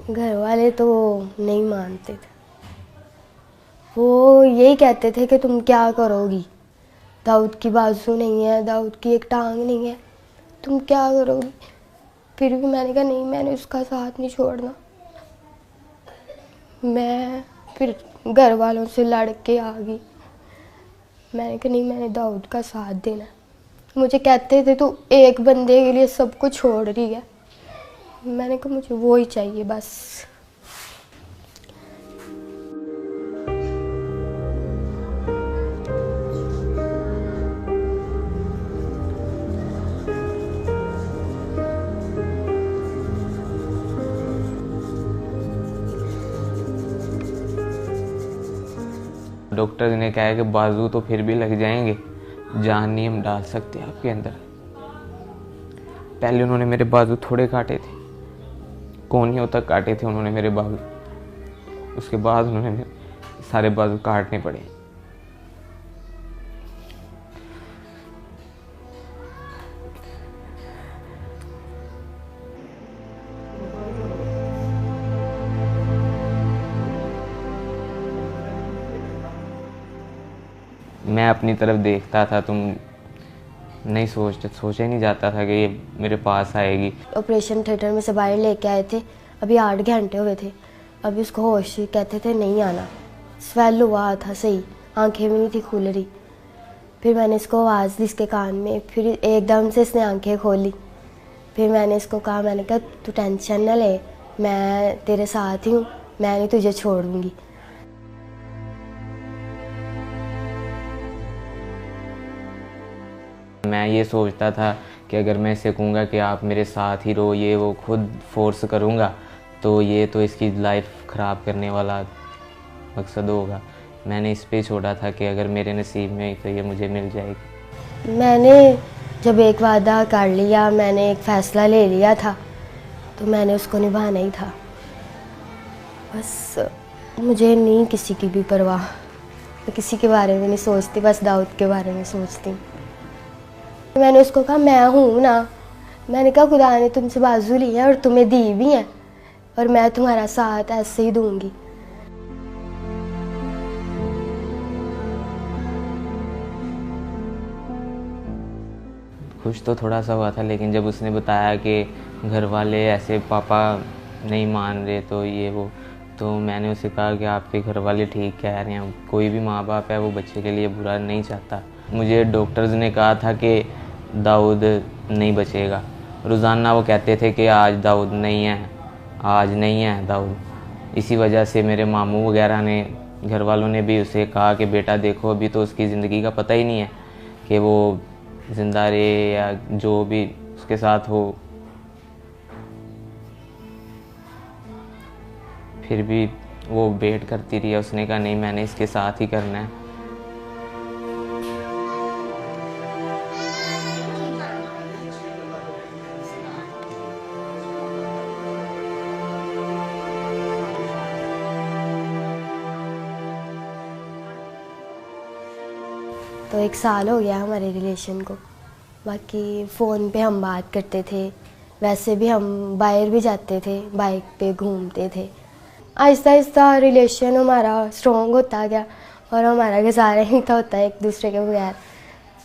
घर वाले तो नहीं मानते थे। वो यही कहते थे कि तुम क्या करोगी, दाऊद की बाजू नहीं है, दाऊद की एक टांग नहीं है, तुम क्या करोगी। फिर भी मैंने कहा नहीं, मैंने उसका साथ नहीं छोड़ना। मैं फिर घर वालों से लड़ के आ गई। मैंने कहा नहीं, मैंने दाऊद का साथ देना। मुझे कहते थे तू एक बंदे के लिए सब कुछ छोड़ रही है। मैंने कहा मुझे वो ही चाहिए बस। डॉक्टर ने कहा है कि बाजू तो फिर भी लग जाएंगे, जान नहीं हम डाल सकते आपके अंदर। पहले उन्होंने मेरे बाजू थोड़े काटे थे, कोहनियों तक काटे थे उन्होंने मेरे बाजू। उसके बाद उन्होंने मेरे सारे बाजू काटने पड़े। मैं अपनी तरफ देखता था, तुम नहीं सोचा ही नहीं जाता था कि ये मेरे पास आएगी। ऑपरेशन थिएटर में से बाहर लेके आए थे, अभी 8 घंटे हुए थे। अभी उसको होश, कहते थे नहीं आना। स्वेल हुआ था सही, आंखें भी नहीं थी खुल रही। फिर मैंने इसको आवाज़ दी इसके कान में, फिर एकदम से इसने आंखें खोली। फिर मैंने इसको कहा, मैंने कहा तू टेंशन ना ले, मैं तेरे साथ ही हूँ, मैं नहीं तुझे छोड़ूंगी। मैं ये सोचता था कि अगर मैं इसे कहूँगा कि आप मेरे साथ ही रहो, ये वो खुद फोर्स करूँगा तो ये तो इसकी लाइफ ख़राब करने वाला मकसद होगा। मैंने इस पे छोड़ा था कि अगर मेरे नसीब में तो ये मुझे मिल जाएगी। मैंने जब एक वादा कर लिया, मैंने एक फ़ैसला ले लिया था, तो मैंने उसको निभाना ही था। बस मुझे नहीं किसी की भी परवाह, मैं किसी के बारे में नहीं सोचती, बस दाऊद के बारे में सोचती हूँ। मैंने उसको कहा मैं हूँ ना, मैंने कहा खुदा ने तुमसे बाजू ली है और तुम्हें दी भी है, और मैं तुम्हारा साथ ऐसे ही दूंगी। खुश तो थोड़ा सा हुआ था, लेकिन जब उसने बताया कि घर वाले ऐसे पापा नहीं मान रहे तो ये वो, तो मैंने उसे कहा कि आपके घर वाले ठीक कह रहे हैं, कोई भी माँ बाप है वो बच्चे के लिए बुरा नहीं चाहता। मुझे डॉक्टर्स ने कहा था कि दाऊद नहीं बचेगा। रोज़ाना वो कहते थे कि आज दाऊद नहीं है, आज नहीं है दाऊद। इसी वजह से मेरे मामू वगैरह ने, घर वालों ने भी उसे कहा कि बेटा देखो अभी तो उसकी ज़िंदगी का पता ही नहीं है कि वो ज़िंदा रहे या जो भी उसके साथ हो। फिर भी वो वेट करती रही। उसने कहा नहीं, मैंने इसके साथ ही करना है। तो 1 साल हो गया हमारे रिलेशन को। बाकी फ़ोन पे हम बात करते थे, वैसे भी हम बाहर भी जाते थे, बाइक पे घूमते थे। आहिस्ता आहिस्ता रिलेशन हमारा स्ट्रॉन्ग होता गया और हमारा गुजारा ही था होता है एक दूसरे के बगैर।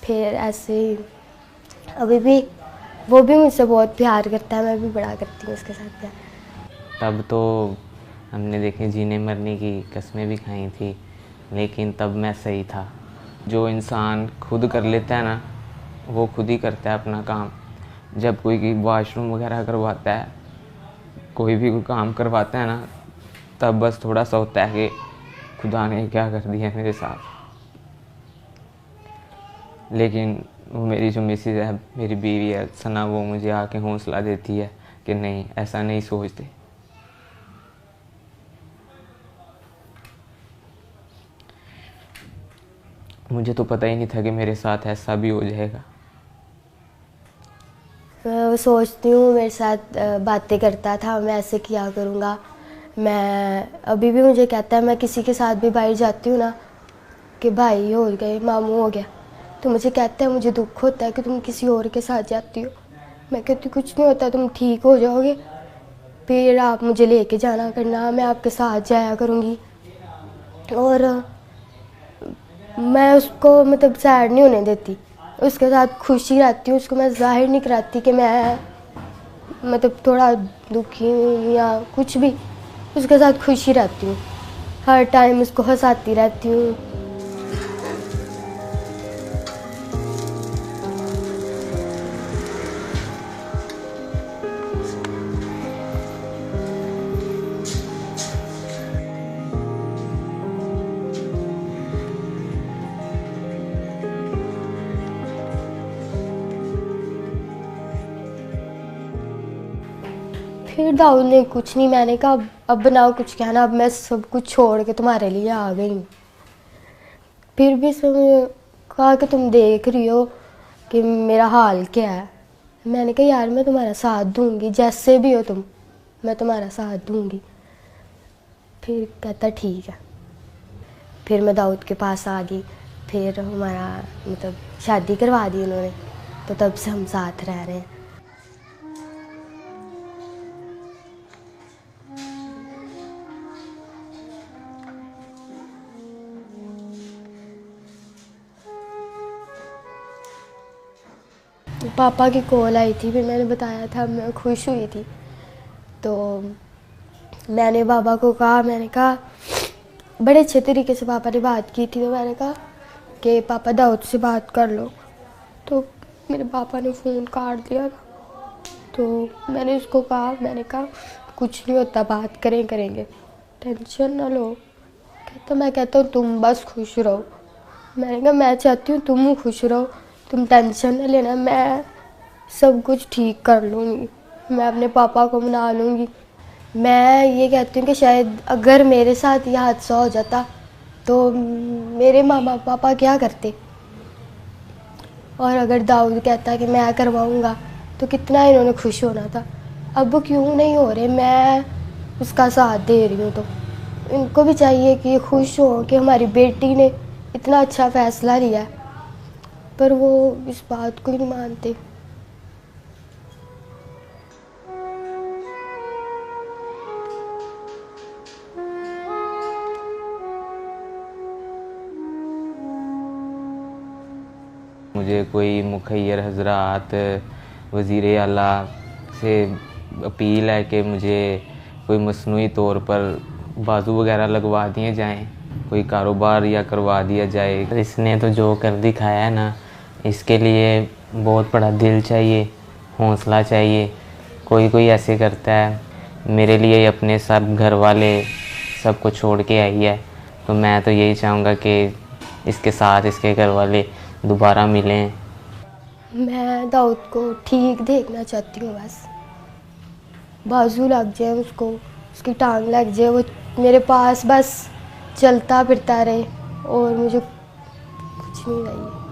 फिर ऐसे ही अभी भी वो भी मुझसे बहुत प्यार करता है, मैं भी बड़ा करती हूँ उसके साथ प्यार। तब तो हमने देखे जीने मरने की कस्में भी खाई थी, लेकिन तब मैं सही था। जो इंसान खुद कर लेता है ना, वो खुद ही करता है अपना काम। जब कोई वॉशरूम वगैरह करवाता है, कोई भी कोई काम करवाता है ना, तब बस थोड़ा सा होता है कि खुदा ने क्या कर दिया मेरे साथ। लेकिन वो मेरी जो मिसेज है, मेरी बीवी है सना, वो मुझे आके हौसला देती है कि नहीं, ऐसा नहीं सोचते। मुझे तो पता ही नहीं था कि मेरे साथ ऐसा भी हो जाएगा। मैं सोचती हूँ मेरे साथ बातें करता था, मैं ऐसे किया करूँगा। मैं अभी भी मुझे कहता है, मैं किसी के साथ भी बाहर जाती हूँ ना कि भाई हो गए, मामू हो गया, तो मुझे कहता है मुझे दुख होता है कि तुम किसी और के साथ जाती हो। मैं कहती कुछ नहीं होता, तुम ठीक हो जाओगे। फिर आप मुझे लेके जाना करना, मैं आपके साथ जाया करूँगी। और मैं उसको मतलब सैड नहीं होने देती, उसके साथ खुशी रहती हूँ। उसको मैं जाहिर नहीं कराती कि मैं मतलब थोड़ा दुखी हूँ या कुछ भी, उसके साथ खुशी रहती हूँ, हर टाइम उसको हंसाती रहती हूँ। फिर दाऊद ने कुछ नहीं, मैंने कहा अब बनाओ कुछ कहना, अब मैं सब कुछ छोड़ के तुम्हारे लिए आ गई हूँ। फिर भी उसने कहा कि तुम देख रही हो कि मेरा हाल क्या है। मैंने कहा यार मैं तुम्हारा साथ दूंगी, जैसे भी हो तुम, मैं तुम्हारा साथ दूंगी। फिर कहता ठीक है। फिर मैं दाऊद के पास आ गई, फिर हमारा मतलब शादी करवा दी उन्होंने, तो तब से हम साथ रह रहे हैं। पापा की कॉल आई थी, फिर मैंने बताया था, मैं खुश हुई थी। तो मैंने पापा को कहा, मैंने कहा बड़े अच्छे तरीके से पापा ने बात की थी, तो मैंने कहा कि पापा दाऊद से बात कर लो। तो मेरे पापा ने फ़ोन काट दिया था। तो मैंने उसको कहा, मैंने कहा कुछ नहीं होता, बात करेंगे, टेंशन ना लो। कहता मैं कहता हूँ तुम बस खुश रहो। मैंने कहा मैं चाहती हूँ तुम खुश रहो, तुम टेंशन न लेना, मैं सब कुछ ठीक कर लूँगी, मैं अपने पापा को मना लूँगी। मैं ये कहती हूँ कि शायद अगर मेरे साथ ये हादसा हो जाता तो मेरे मामा पापा क्या करते, और अगर दाऊद कहता कि मैं करवाऊँगा तो कितना इन्होंने खुश होना था। अब वो क्यों नहीं हो रहे, मैं उसका साथ दे रही हूँ। तो इनको भी चाहिए कि खुश हो कि हमारी बेटी ने इतना अच्छा फ़ैसला लिया है, पर वो इस बात को ही नहीं मानते। मुझे कोई मुखैर हजरात, वज़ीर आला से अपील है कि मुझे कोई मसनूई तौर पर बाजू वगैरह लगवा दिए जाएं, कोई कारोबार या करवा दिया जाए। इसने तो जो कर दिखाया है ना, इसके लिए बहुत बड़ा दिल चाहिए, हौसला चाहिए। कोई कोई ऐसे करता है, मेरे लिए अपने सब घर वाले सब कुछ छोड़ के आई है, तो मैं तो यही चाहूँगा कि इसके साथ इसके घर वाले दोबारा मिलें। मैं दाऊद को ठीक देखना चाहती हूँ, बस बाजू लग जाए उसको, उसकी टांग लग जाए, वो मेरे पास बस चलता फिरता रहे, और मुझे कुछ नहीं चाहिए।